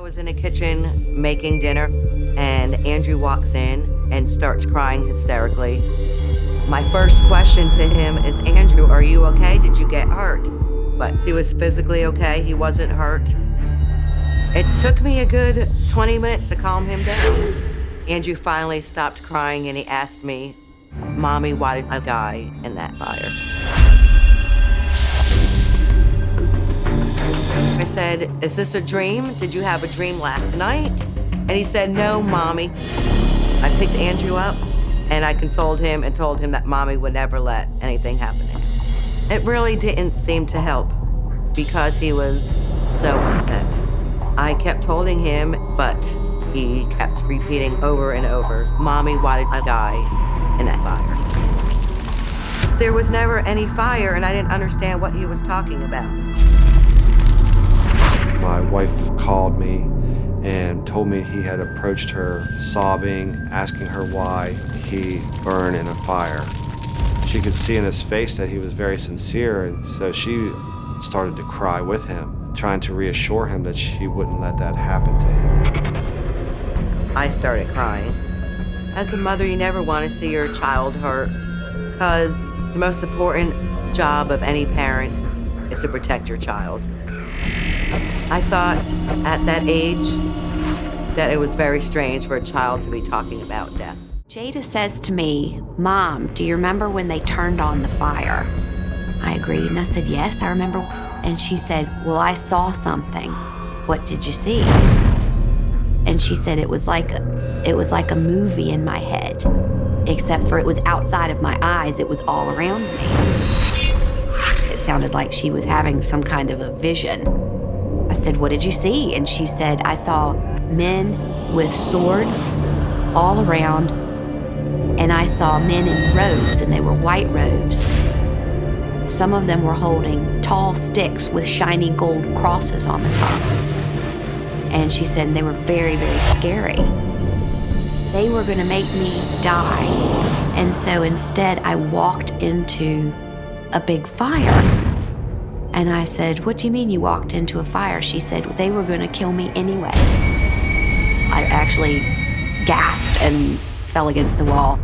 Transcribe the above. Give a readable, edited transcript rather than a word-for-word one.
was in the kitchen making dinner, and Andrew walks in and starts crying hysterically. My first question to him is, Andrew, are you okay? Did you get hurt? But he was physically okay. He wasn't hurt. It took me a good 20 minutes to calm him down. Andrew finally stopped crying and he asked me, Mommy, why did I die in that fire? I said, is this a dream? Did you have a dream last night? And he said, no, Mommy. I picked Andrew up and I consoled him and told him that Mommy would never let anything happen to him. It really didn't seem to help because he was so upset. I kept holding him, but he kept repeating over and over, Mommy, why did I die in that fire? There was never any fire and I didn't understand what he was talking about. My wife called me and told me he had approached her sobbing, asking her why he burned in a fire. She could see in his face that he was very sincere, and so she started to cry with him, trying to reassure him that she wouldn't let that happen to him. I started crying. As a mother, you never want to see your child hurt, because the most important job of any parent is to protect your child. I thought at that age that it was very strange for a child to be talking about death. Jada says to me, Mom, do you remember when they turned on the fire? I agreed and I said, yes, I remember. And she said, well, I saw something. What did you see? And she said it was like a movie in my head, except for it was outside of my eyes. It was all around me. It sounded like she was having some kind of a vision. I said, what did you see? And she said, I saw men with swords all around, and I saw men in robes, and they were white robes. Some of them were holding tall sticks with shiny gold crosses on the top. And she said they were very, very scary. They were gonna make me die. And so instead I walked into a big fire. And I said, what do you mean you walked into a fire? She said, they were gonna kill me anyway. I actually gasped and fell against the wall.